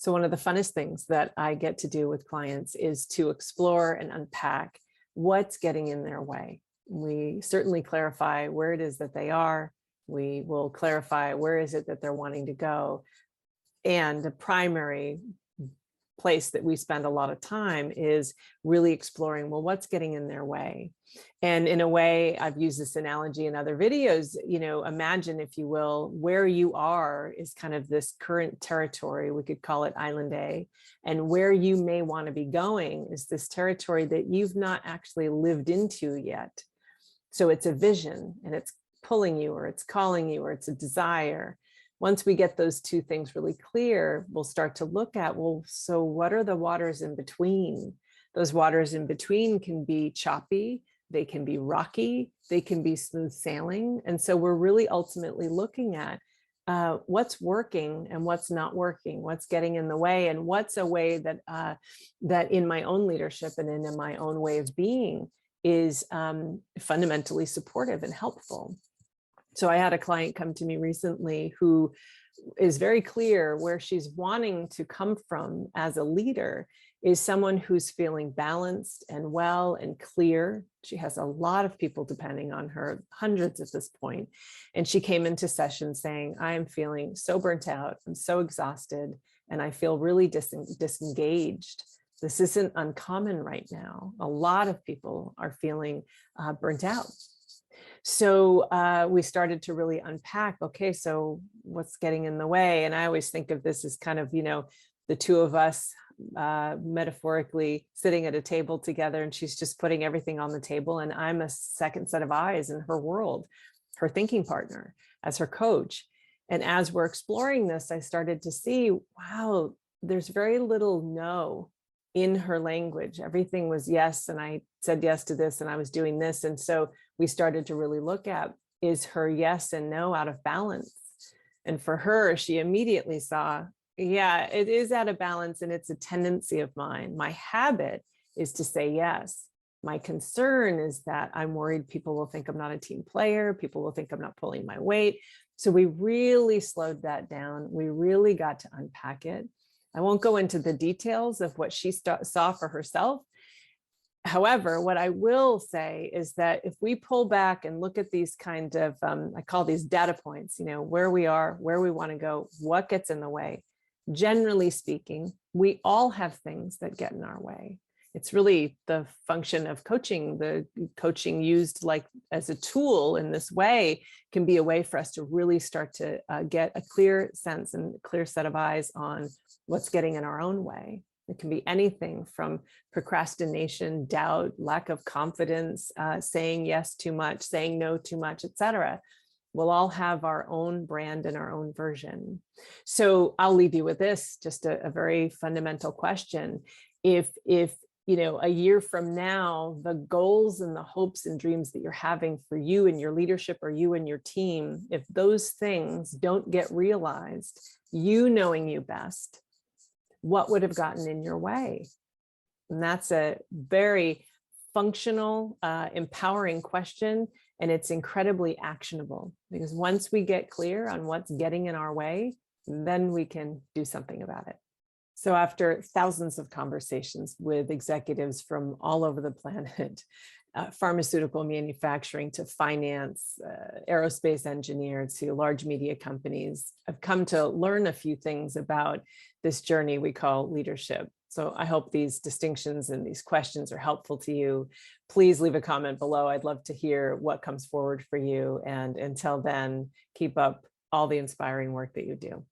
So one of the funnest things that I get to do with clients is to explore and unpack what's getting in their way. We certainly clarify where it is that they are. We will clarify where is it that they're wanting to go. And the primary place that we spend a lot of time is really exploring, well, what's getting in their way? And in a way, I've used this analogy in other videos, imagine, if you will, where you are is kind of this current territory. We could call it Island A. And where you may want to be going is this territory that you've not actually lived into yet. So it's a vision, and it's pulling you, or it's calling you, or it's a desire. Once we get those two things really clear, we'll start to look at, well, so what are the waters in between? Those waters in between can be choppy, they can be rocky, they can be smooth sailing. And so we're really ultimately looking at what's working and what's not working, what's getting in the way, and what's a way that that in my own leadership and in my own way of being is fundamentally supportive and helpful. So I had a client come to me recently who is very clear where she's wanting to come from as a leader is someone who's feeling balanced and well and clear. She has a lot of people depending on her, hundreds at this point. And she came into session saying, I am feeling so burnt out, I'm so exhausted, and I feel really disengaged. This isn't uncommon right now. A lot of people are feeling burnt out. So we started to really unpack, okay, so what's getting in the way? And I always think of this as kind of, the two of us metaphorically sitting at a table together, and she's just putting everything on the table. And I'm a second set of eyes in her world, her thinking partner, as her coach. And as we're exploring this, I started to see, wow, there's very little no in her language. Everything was yes. And I said yes to this, and I was doing this. And so we started to really look at, is her yes and no out of balance? And for her, she immediately saw, yeah, it is out of balance, and it's a tendency of mine. My habit is to say yes. My concern is that I'm worried people will think I'm not a team player. People will think I'm not pulling my weight. So we really slowed that down. We really got to unpack it. I won't go into the details of what she saw for herself. However, what I will say is that if we pull back and look at these kind of, I call these data points, where we are, where we want to go, what gets in the way. Generally speaking, we all have things that get in our way. It's really the function of coaching. The coaching used like as a tool in this way can be a way for us to really start to get a clear sense and a clear set of eyes on what's getting in our own way. It can be anything from procrastination, doubt, lack of confidence, saying yes too much, saying no too much, etc. We'll all have our own brand and our own version. So I'll leave you with this, just a very fundamental question. If a year from now, the goals and the hopes and dreams that you're having for you and your leadership, or you and your team, if those things don't get realized, you knowing you best, what would have gotten in your way? And that's a very functional, empowering question. And it's incredibly actionable, because once we get clear on what's getting in our way, then we can do something about it. So after thousands of conversations with executives from all over the planet, pharmaceutical manufacturing to finance, aerospace engineer to large media companies, I've come to learn a few things about this journey we call leadership. So I hope these distinctions and these questions are helpful to you. Please leave a comment below. I'd love to hear what comes forward for you. And until then, keep up all the inspiring work that you do.